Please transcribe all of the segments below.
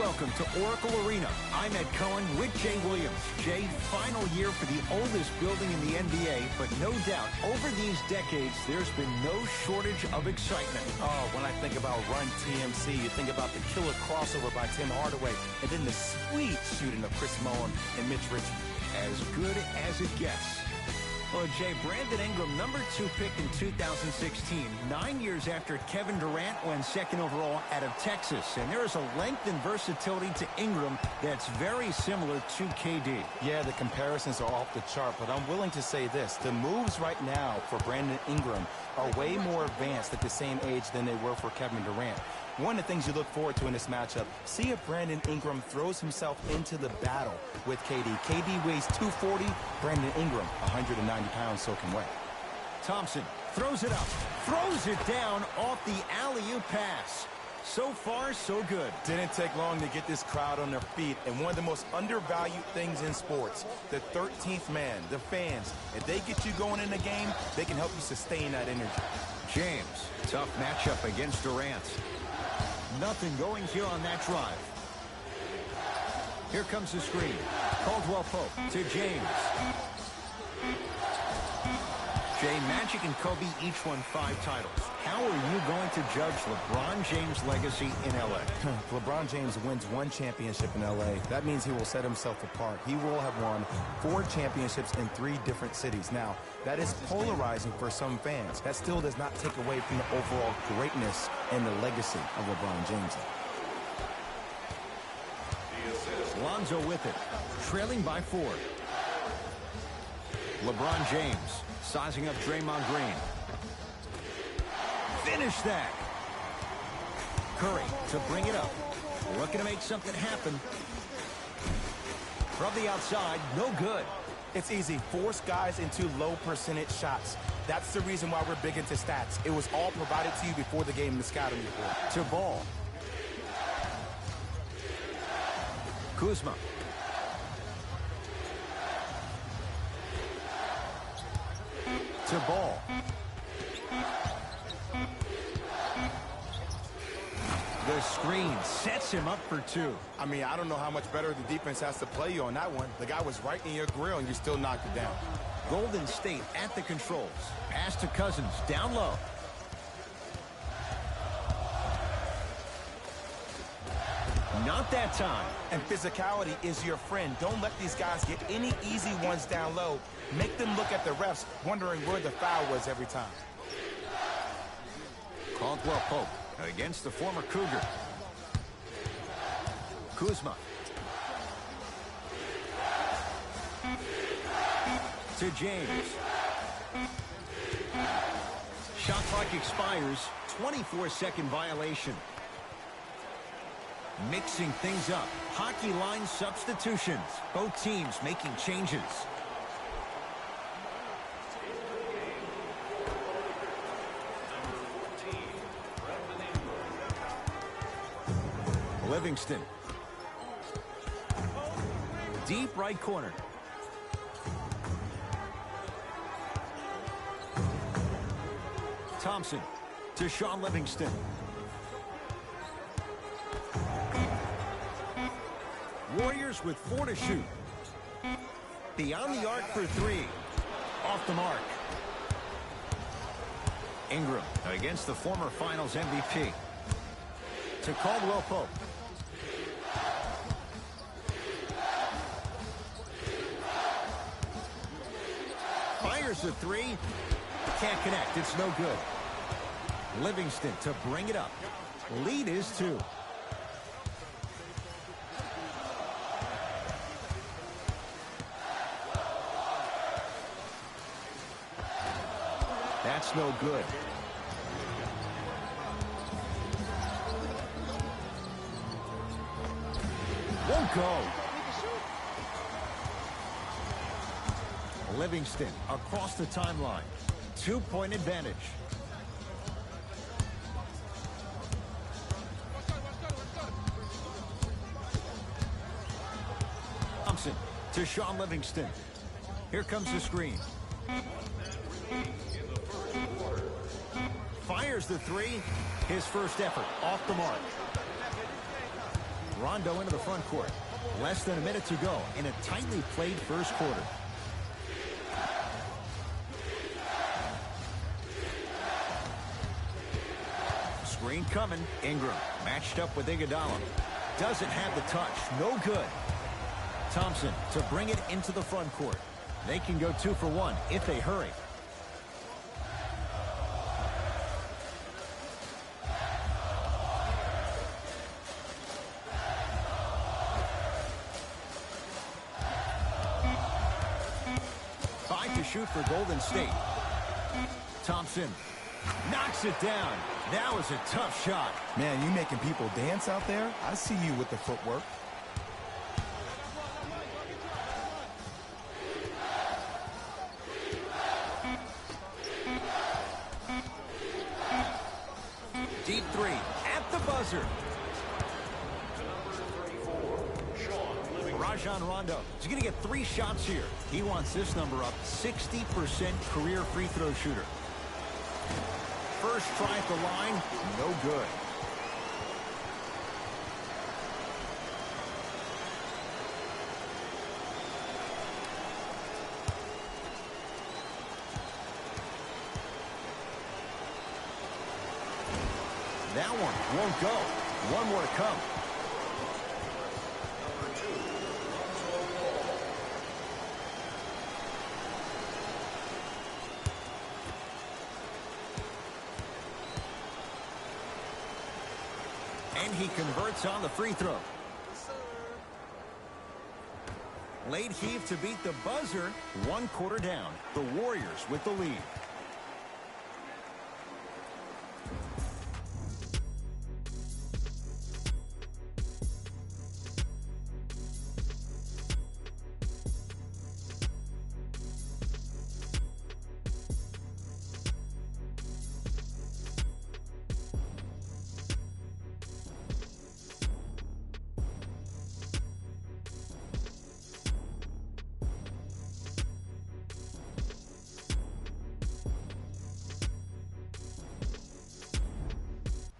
welcome to Oracle Arena. I'm Ed Cohen with Jay Williams. Jay, final year for the oldest building in the NBA, but no doubt, over these decades, there's been no shortage of excitement. Oh, when I think about Run TMC, you think about the killer crossover by Tim Hardaway, and then the sweet shooting of Chris Mullin and Mitch Richmond. As good as it gets. Well, Jay, Brandon Ingram, number 2 pick in 2016, 9 years after Kevin Durant went second overall out of Texas. And there is a length and versatility to Ingram that's very similar to KD. Yeah, the comparisons are off the chart, but I'm willing to say this. The moves right now for Brandon Ingram are way more advanced at the same age than they were for Kevin Durant. One of the things you look forward to in this matchup, see if Brandon Ingram throws himself into the battle with KD. KD weighs 240, Brandon Ingram 190 pounds soaking wet. Thompson throws it up, throws it down off the alley-oop pass. So far, so good. Didn't take long to get this crowd on their feet, and one of the most undervalued things in sports, the 13th man, the fans. If they get you going in the game, they can help you sustain that energy. James, tough matchup against Durant. Nothing going here on that drive. Here comes the screen. Caldwell Pope to James. Jay, Magic and Kobe each won 5 titles. How are you going to judge LeBron James' legacy in L.A.? LeBron James wins 1 championship in L.A. That means he will set himself apart. He will have won 4 championships in 3 different cities. Now, that is polarizing for some fans. That still does not take away from the overall greatness and the legacy of LeBron James. Lonzo with it, trailing by 4. LeBron James sizing up Draymond Green. Finish that. Curry to bring it up. Looking to make something happen. From the outside, no good. It's easy. Force guys into low percentage shots. That's the reason why we're big into stats. It was all provided to you before the game in the scouting report. To Ball. Kuzma. To Ball. The screen sets him up for 2. I mean, I don't know how much better the defense has to play you on that one. The guy was right in your grill, and you still knocked it down. Golden State at the controls. Pass to Cousins, down low. Not that time. And physicality is your friend. Don't let these guys get any easy ones down low. Make them look at the refs, wondering where the foul was every time. Caldwell Pope against the former Cougar. Kuzma. To James. Shot clock expires. 24-second violation. Mixing things up. Hockey line substitutions. Both teams making changes. Livingston. Deep right corner. Thompson to Shaun Livingston. Warriors with 4 to shoot. Beyond the arc for 3. Off the mark. Ingram against the former Finals MVP. To Caldwell Pope. Fires the 3. Can't connect. It's no good. Livingston to bring it up. Lead is 2. That's no good. Won't go. Livingston across the timeline. 2-point advantage. Thompson to Shaun Livingston. Here comes the screen. Fires the 3. His first effort off the mark. Rondo into the front court. Less than a minute to go in a tightly played first quarter. Screen coming. Ingram matched up with Iguodala. Doesn't have the touch. No good. Thompson to bring it into the front court. They can go 2 for 1 if they hurry. Shoot for Golden State. Thompson knocks it down. That was a tough shot. Man, you making people dance out there? I see you with the footwork. Deep three at the buzzer. Rajon Rondo is going to get 3 shots here. He wants this number up. 60% career free throw shooter. First try at the line, no good. That one won't go. One more to come. And he converts on the free throw. Late heave to beat the buzzer. 1 quarter down. The Warriors with the lead.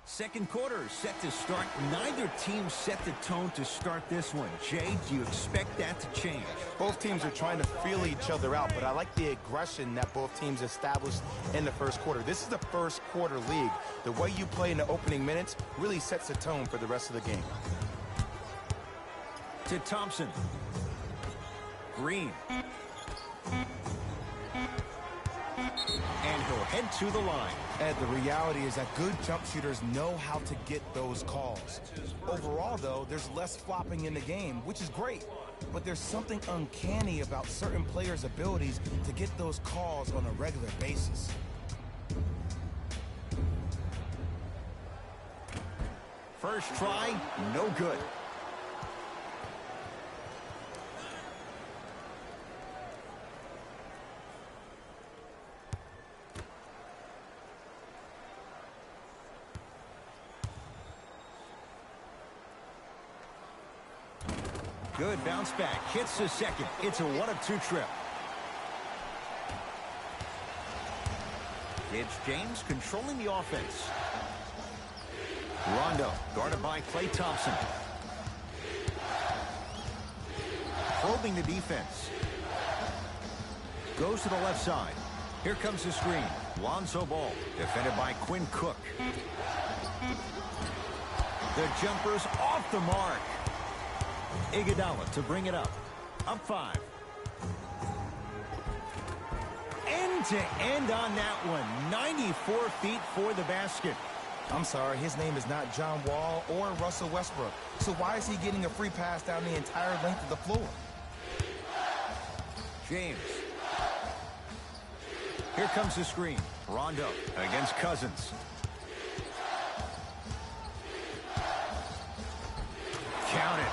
Second quarter set to start. Neither team set the tone to start this one. Jay, do you expect that to change? Both teams are trying to feel each other out, but I like the aggression that both teams established in the first quarter. This is the first quarter league. The way you play in the opening minutes really sets the tone for the rest of the game. To Thompson. Green. And he'll head to the line. Ed, the reality is that good jump shooters know how to get those calls. Overall, though, there's less flopping in the game, which is great. But there's something uncanny about certain players' abilities to get those calls on a regular basis. First try, no good. Good bounce back. Hits the second. It's a 1-of-2 trip. It's James controlling the offense. Rondo guarded by Klay Thompson. Probing the defense. Goes to the left side. Here comes the screen. Lonzo Ball defended by Quinn Cook. The jumper's off the mark. Iguodala to bring it up. Up 5. End to end on that one. 94 feet for the basket. I'm sorry, his name is not John Wall or Russell Westbrook. So why is he getting a free pass down the entire length of the floor? James. Here comes the screen. Rondo against Cousins. Count it.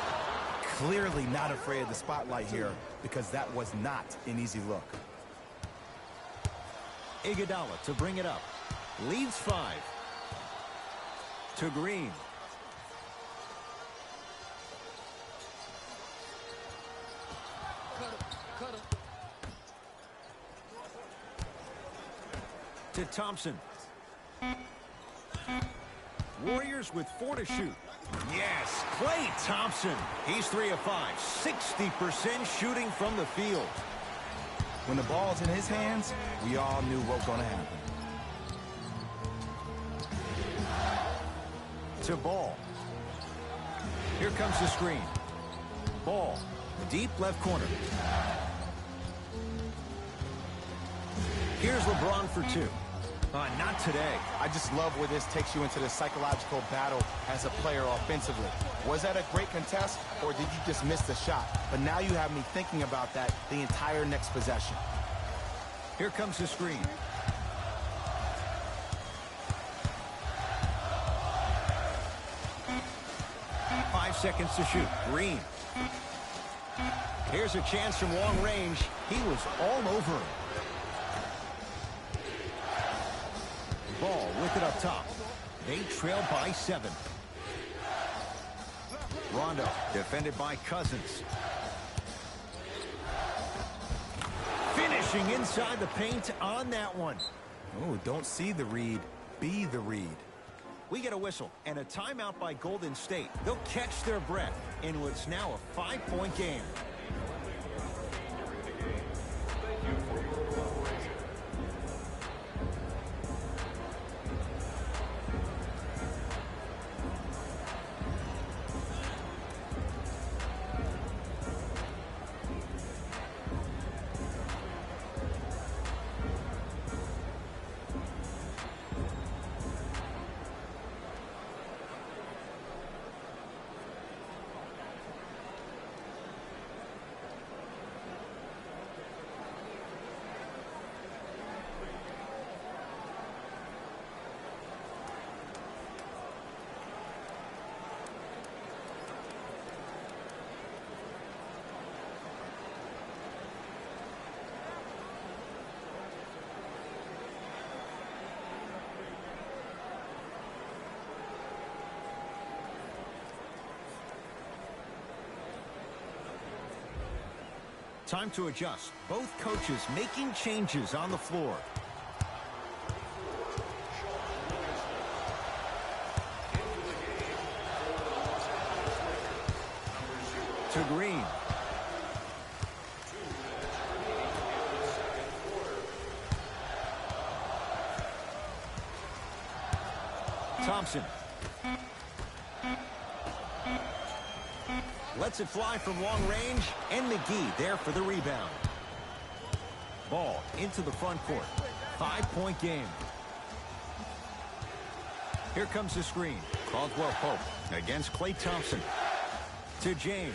Clearly not afraid of the spotlight here because that was not an easy look. Iguodala to bring it up. Leads 5. To Green. To Thompson. Warriors with 4 to shoot. Yes, Klay Thompson. He's 3 of 5, 60% shooting from the field. When the ball's in his hands, we all knew what was going to happen. To Ball. Here comes the screen. Ball, deep left corner. Here's LeBron for 2. Not today. I just love where this takes you into the psychological battle as a player offensively. Was that a great contest, or did you just miss the shot? But now you have me thinking about that the entire next possession. Here comes the screen. Five seconds to shoot. Green. Here's a chance from long range. He was all over him. Ball with it up top. They trail by 7. Rondo defended by Cousins. Finishing inside the paint on that one. Oh, don't see the read. Be the read. We get a whistle and a timeout by Golden State. They'll catch their breath in what's now a 5-point game. Time to adjust. Both coaches making changes on the floor. To Green. Thompson. Lets it fly from long range, and McGee there for the rebound. Ball into the front court. 5-point game. Here comes the screen. Caldwell Pope against Klay Thompson. To James.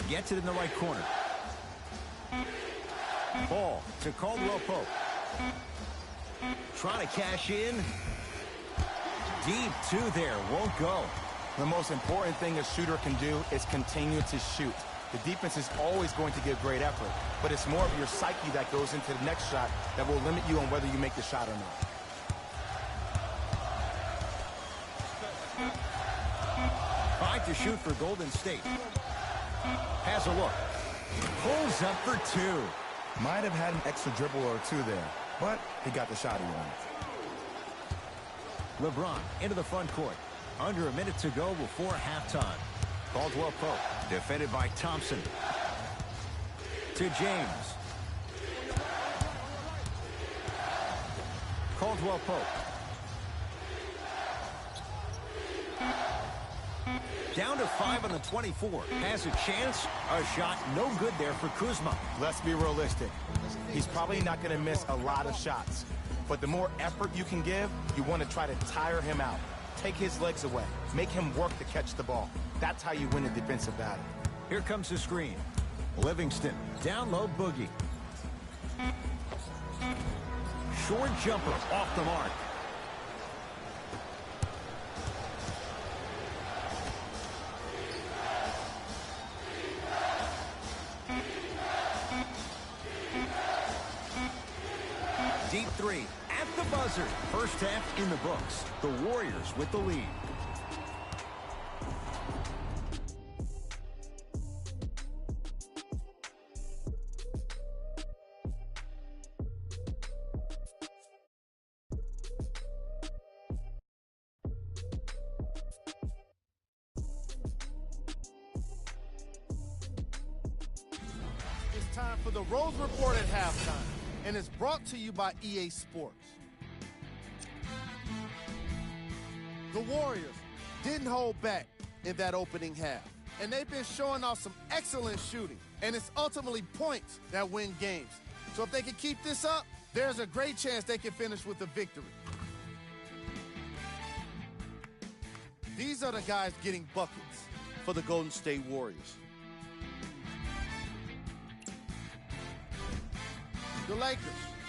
Gets it in the right corner. Ball to Caldwell Pope. Trying to cash in. Deep 2 there. Won't go. The most important thing a shooter can do is continue to shoot. The defense is always going to give great effort, but it's more of your psyche that goes into the next shot that will limit you on whether you make the shot or not. Five to shoot for Golden State. Has a look. Pulls up for 2. Might have had an extra dribble or 2 there, but he got the shot he wanted. LeBron into the front court. Under a minute to go before halftime. Caldwell Pope defended by Thompson. To James. Caldwell Pope. Down to 5 on the 24. Has a chance. A shot no good there for Kuzma. Let's be realistic. He's probably not going to miss a lot of shots. But the more effort you can give, you want to try to tire him out. Take his legs away. Make him work to catch the ball. That's how you win a defensive battle. Here comes the screen. Livingston. Down low, Boogie. Short jumper off the mark. Deep 3 at the buzzer. First half in the books. The Warriors with the lead. time for the Rose Report at halftime, and it's brought to you by EA Sports. The Warriors didn't hold back in that opening half, and they've been showing off some excellent shooting, and it's ultimately points that win games. So if they can keep this up, there's a great chance they can finish with a victory. These are the guys getting buckets for the Golden State Warriors. The Lakers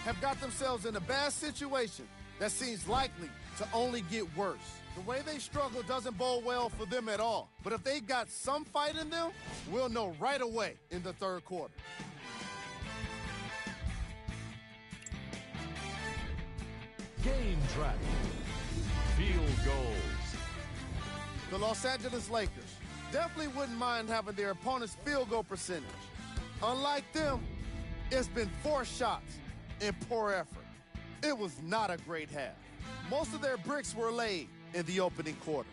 have got themselves in a bad situation that seems likely to only get worse. The way they struggle doesn't bode well for them at all. But if they've got some fight in them, we'll know right away in the third quarter. Game track. Field goals. The Los Angeles Lakers definitely wouldn't mind having their opponent's field goal percentage. Unlike them, it's been 4 shots and poor effort. It was not a great half. Most of their bricks were laid in the opening quarter.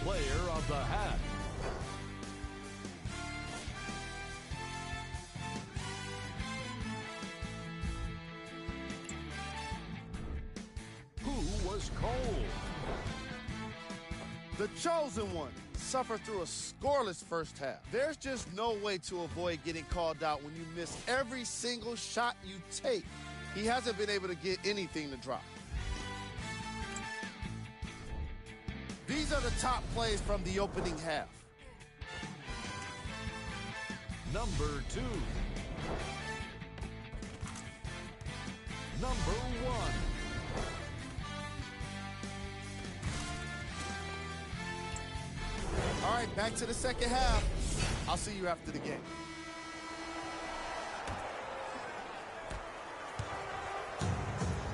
Player of the half. Who was cold? The chosen one suffered through a scoreless first half. There's just no way to avoid getting called out when you miss every single shot you take. He hasn't been able to get anything to drop. These are the top plays from the opening half. Number 2. Number 1. All right, back to the second half. I'll see you after the game.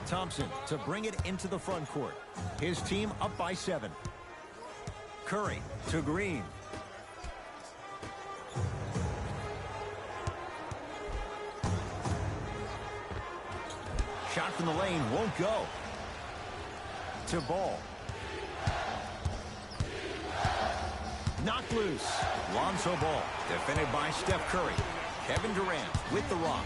Thompson to bring it into the front court. His team up by 7. Curry to Green. Shot from the lane won't go. To Ball. Knocked loose. Lonzo Ball defended by Steph Curry. Kevin Durant with the rock.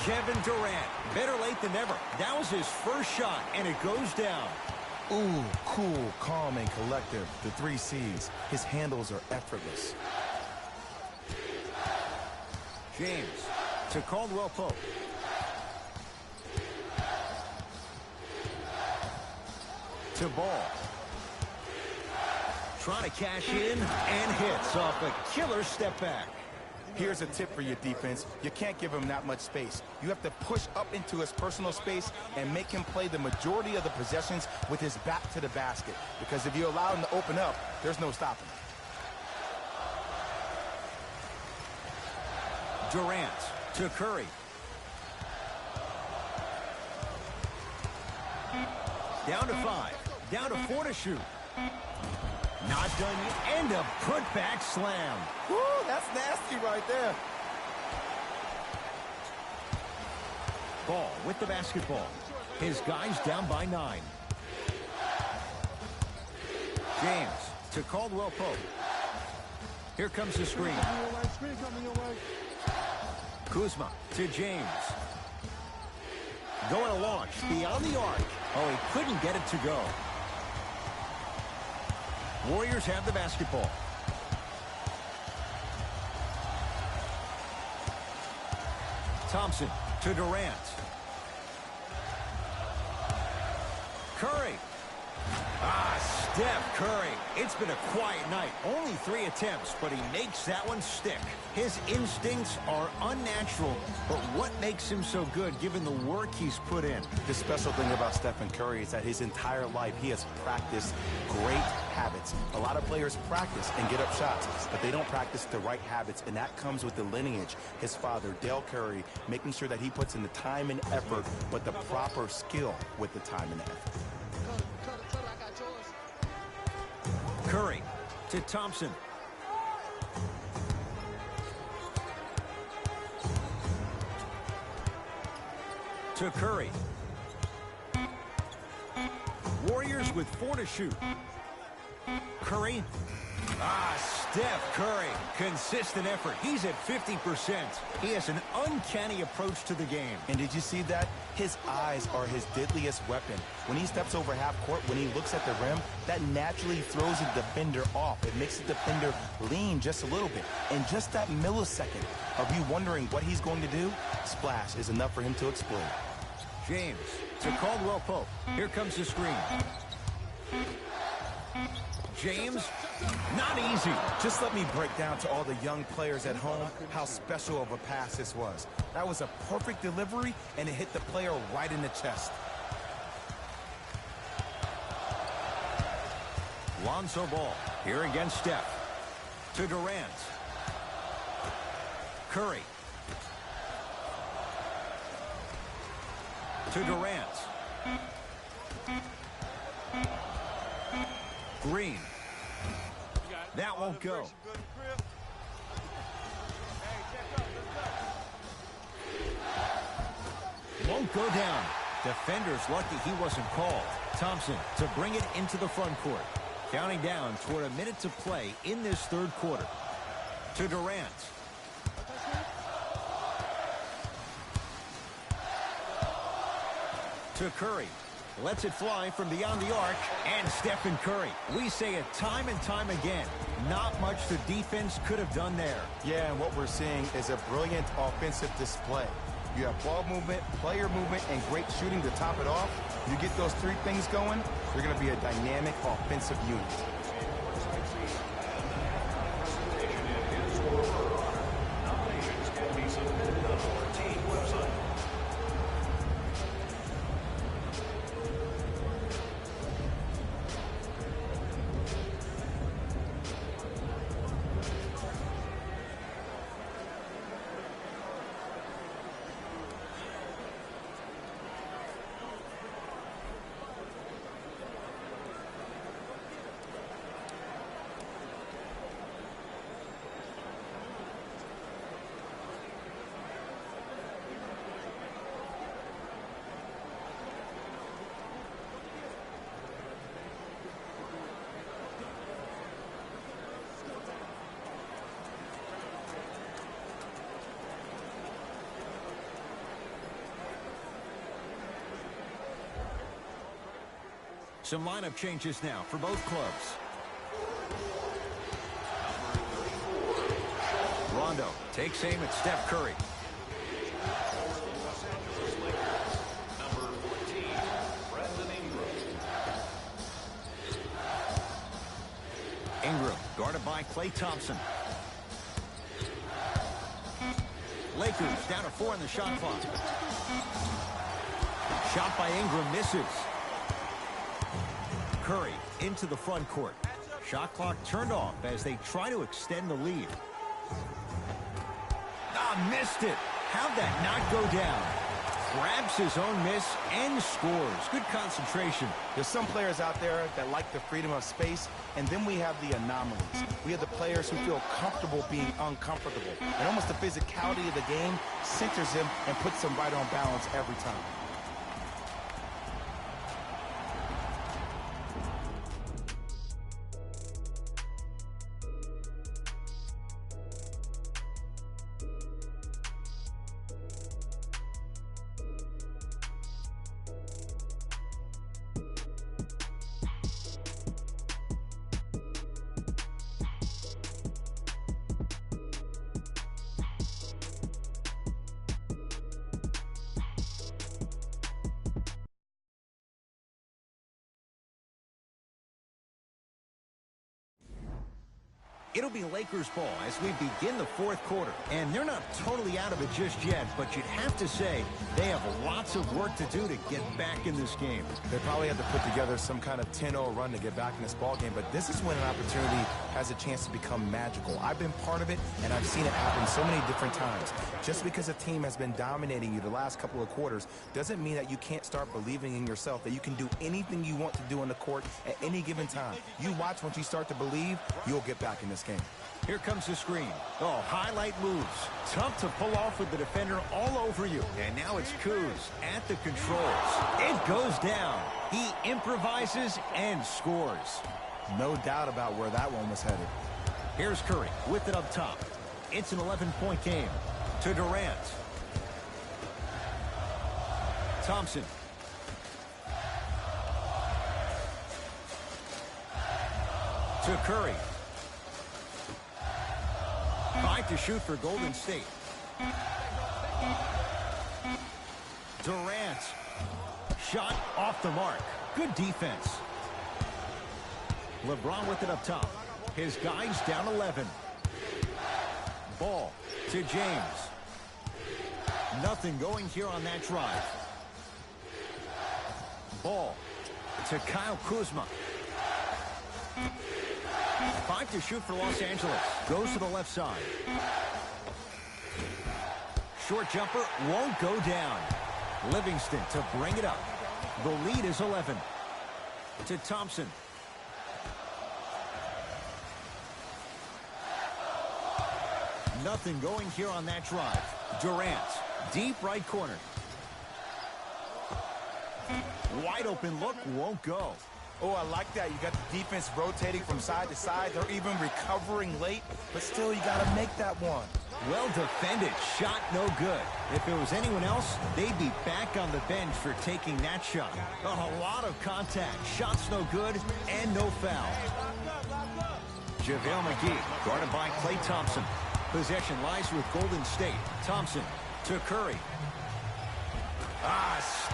Kevin Durant, better late than never. That was his first shot, and it goes down. Ooh, cool, calm, and collective. The 3 C's. His handles are effortless. James to Caldwell Pope. To Ball. Trying to cash in and hits off a killer step back. Here's a tip for your defense. You can't give him that much space. You have to push up into his personal space and make him play the majority of the possessions with his back to the basket. Because if you allow him to open up, there's no stopping him. Durant to Curry. Down to 5. Down to 4 to shoot. Not done yet. And a put-back slam. Woo, that's nasty right there. Ball with the basketball. His guys down by 9. James to Caldwell Pope. Here comes the screen. Kuzma to James. Going to launch beyond the arc. Oh, he couldn't get it to go. Warriors have the basketball. Thompson to Durant. Curry. Steph Curry. It's been a quiet night. Only 3 attempts, but he makes that one stick. His instincts are unnatural, but what makes him so good given the work he's put in? The special thing about Stephen Curry is that his entire life he has practiced great habits. A lot of players practice and get up shots, but they don't practice the right habits, and that comes with the lineage. His father, Dale Curry, making sure that he puts in the time and effort, but the proper skill with the time and effort. Curry to Thompson. To Curry. Warriors with 4 to shoot. Curry Steph Curry, consistent effort. He's at 50%. He has an uncanny approach to the game. And did you see that? His eyes are his deadliest weapon. When he steps over half court, when he looks at the rim, that naturally throws the defender off. It makes the defender lean just a little bit. And just that millisecond of you wondering what he's going to do, splash is enough for him to explode. James to Caldwell Pope. Here comes the screen. James, not easy. Just let me break down to all the young players at home how special of a pass this was. That was a perfect delivery, and it hit the player right in the chest. Lonzo Ball here against Steph. To Durant. Curry. To Durant. Green. That won't go. Won't go down. Defender's lucky he wasn't called. Thompson to bring it into the front court. Counting down toward a minute to play in this third quarter. To Durant. To Curry. Lets it fly from beyond the arc, and Stephen Curry. We say it time and time again. Not much the defense could have done there. Yeah, and what we're seeing is a brilliant offensive display. You have ball movement, player movement, and great shooting to top it off. You get those three things going, you're going to be a dynamic offensive unit. Some lineup changes now for both clubs. Rondo takes aim at Steph Curry. Number 14, Brandon Ingram. Ingram guarded by Klay Thompson. Lakers down to 4 in the shot clock. Shot by Ingram misses. Curry into the front court. Shot clock turned off as they try to extend the lead. Missed it. How'd that not go down? Grabs his own miss and scores. Good concentration. There's some players out there that like the freedom of space, and then we have the anomalies. We have the players who feel comfortable being uncomfortable. And almost the physicality of the game centers him and puts him right on balance every time. It'll be Lakers ball as we begin the fourth quarter. And they're not totally out of it just yet, but you'd have to say they have lots of work to do to get back in this game. They probably have to put together some kind of 10-0 run to get back in this ball game, but this is when an opportunity has a chance to become magical. I've been part of it, and I've seen it happen so many different times. Just because a team has been dominating you the last couple of quarters doesn't mean that you can't start believing in yourself, that you can do anything you want to do on the court at any given time. You watch, once you start to believe, you'll get back in this game. Here comes the screen. Oh, highlight moves. Tough to pull off with the defender all over you. And now it's Kuz at the controls. It goes down. He improvises and scores. No doubt about where that one was headed. Here's Curry with it up top. It's an 11-point game. To Durant. Thompson. To Curry. 5 to shoot for Golden State. Durant. Shot off the mark. Good defense. LeBron with it up top. His guys down 11. Ball to James. Nothing going here on that drive. Ball to Kyle Kuzma. 5 to shoot for Los Angeles. Goes to the left side. Short jumper won't go down. Livingston to bring it up. The lead is 11. To Thompson. Nothing going here on that drive. Durant, deep right corner. Wide open look, won't go. Oh, I like that. You got the defense rotating from side to side. They're even recovering late, but still you got to make that one. Well defended. Shot no good. If it was anyone else, they'd be back on the bench for taking that shot. A lot of contact. Shots no good and no foul. JaVale McGee guarded by Klay Thompson. Possession lies with Golden State. Thompson to Curry.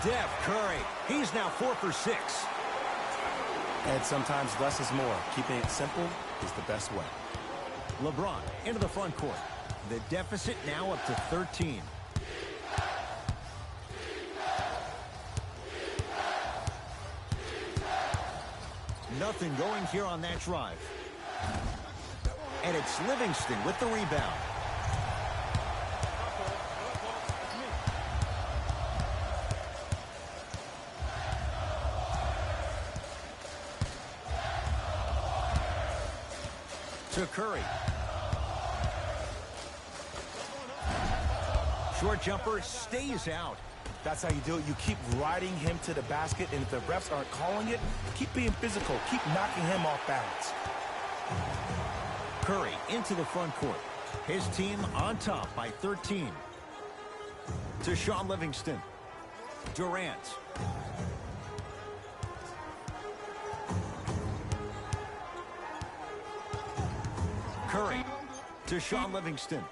Steph Curry. He's now 4 for 6. And sometimes less is more. Keeping it simple is the best way. LeBron into the front court. The deficit now up to 13. Nothing going here on that drive. And it's Livingston with the rebound. To Curry. Short jumper stays out. That's how you do it. You keep riding him to the basket, and if the refs aren't calling it, keep being physical. Keep knocking him off balance. Curry into the front court. His team on top by 13. To Shaun Livingston. Durant. Curry to Shaun Livingston.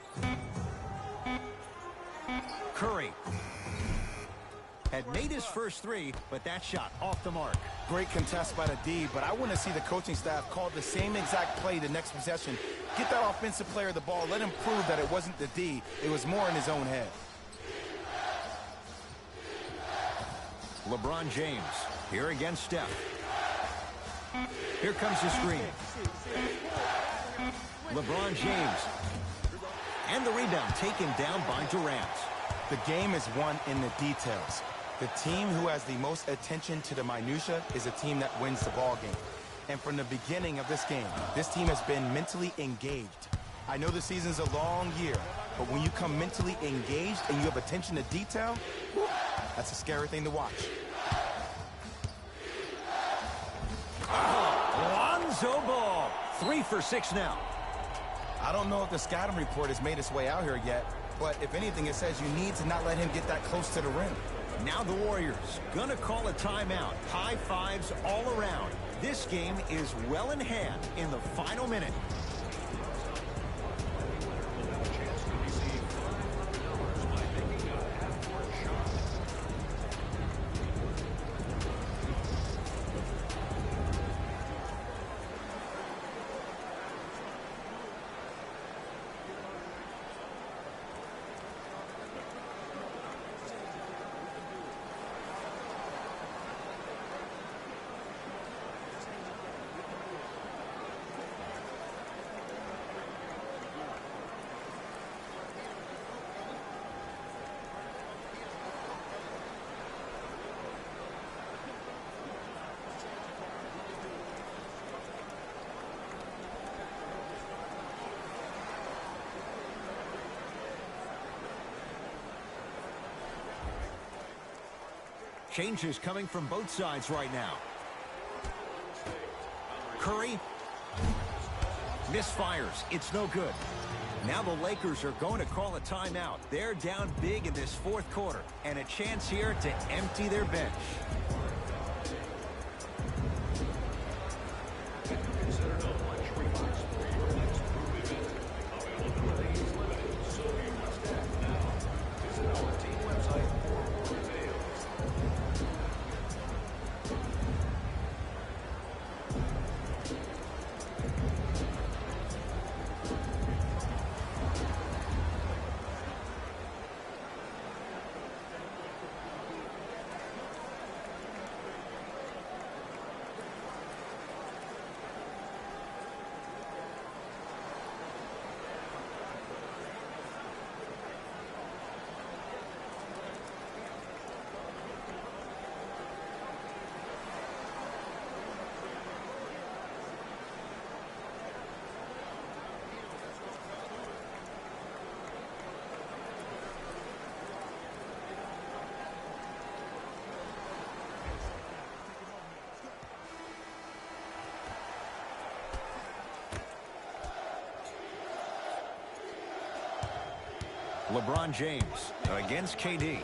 Curry had made his first three, but that shot off the mark. Great contest by the D, but I want to see the coaching staff call the same exact play the next possession. Get that offensive player the ball. Let him prove that it wasn't the D. It was more in his own head. LeBron James here against Steph. Here comes the screen. LeBron James. And the rebound taken down by Durant. The game is won in the details. The team who has the most attention to the minutia is a team that wins the ball game. And from the beginning of this game, this team has been mentally engaged. I know the season's a long year, but when you come mentally engaged and you have attention to detail, that's a scary thing to watch. Lonzo Ball, 3 for 6 now. I don't know if the scouting report has made its way out here yet, but if anything, it says you need to not let him get that close to the rim. Now the Warriors gonna call a timeout. High fives all around. This game is well in hand in the final minute. Changes coming from both sides right now. Curry misfires. It's no good. Now the Lakers are going to call a timeout. They're down big in this fourth quarter, and a chance here to empty their bench. LeBron James against KD.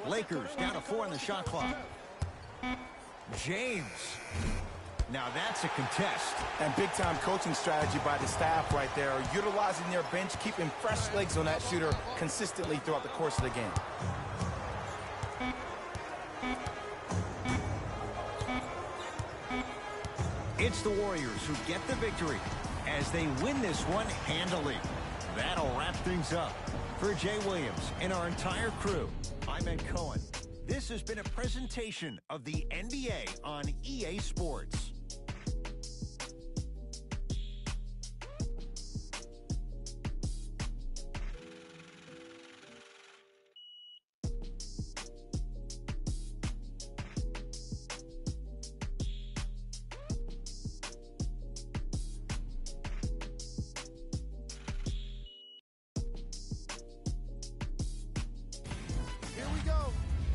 Lakers down to 4 on the shot clock. James. Now that's a contest. And big-time coaching strategy by the staff right there, utilizing their bench, keeping fresh legs on that shooter consistently throughout the course of the game. It's the Warriors who get the victory as they win this one handily. That'll wrap things up. For Jay Williams and our entire crew, I'm Ed Cohen. This has been a presentation of the NBA on EA Sports.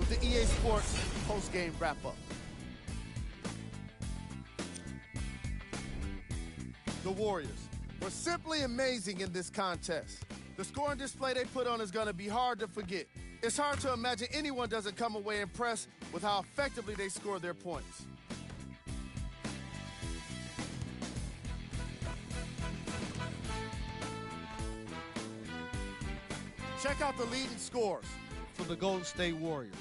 The EA Sports post-game wrap-up. The Warriors were simply amazing in this contest. The scoring display they put on is going to be hard to forget. It's hard to imagine anyone doesn't come away impressed with how effectively they score their points. Check out the leading scores for the Golden State Warriors.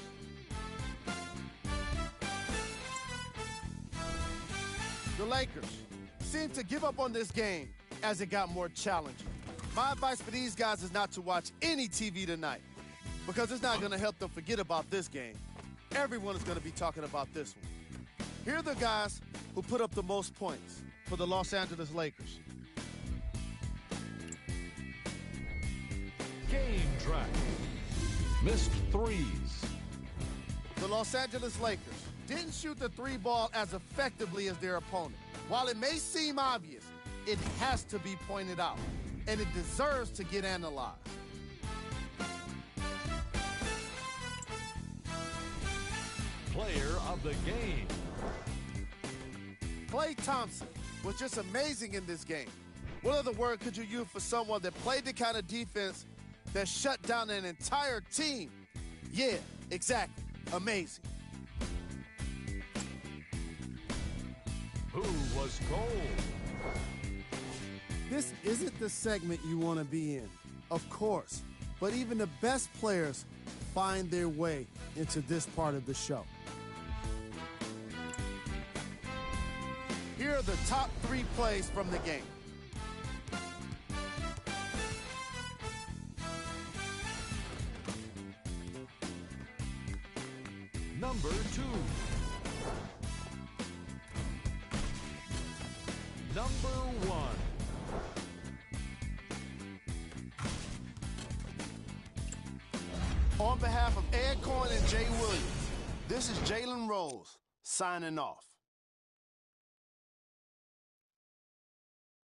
The Lakers seemed to give up on this game as it got more challenging. My advice for these guys is not to watch any TV tonight because it's not going to help them forget about this game. Everyone is going to be talking about this one. Here are the guys who put up the most points for the Los Angeles Lakers. Game track. Missed threes. The Los Angeles Lakers didn't shoot the three ball as effectively as their opponent. While it may seem obvious, it has to be pointed out, and it deserves to get analyzed. Player of the game. Klay Thompson was just amazing in this game. What other word could you use for someone that played the kind of defense that shut down an entire team? Yeah, exactly. Amazing. Who was cold? This isn't the segment you want to be in, of course, but even the best players find their way into this part of the show. Here are the top 3 plays from the game. Number 2. Number 1. On behalf of Ed Cohen and Jay Williams, this is Jalen Rose signing off.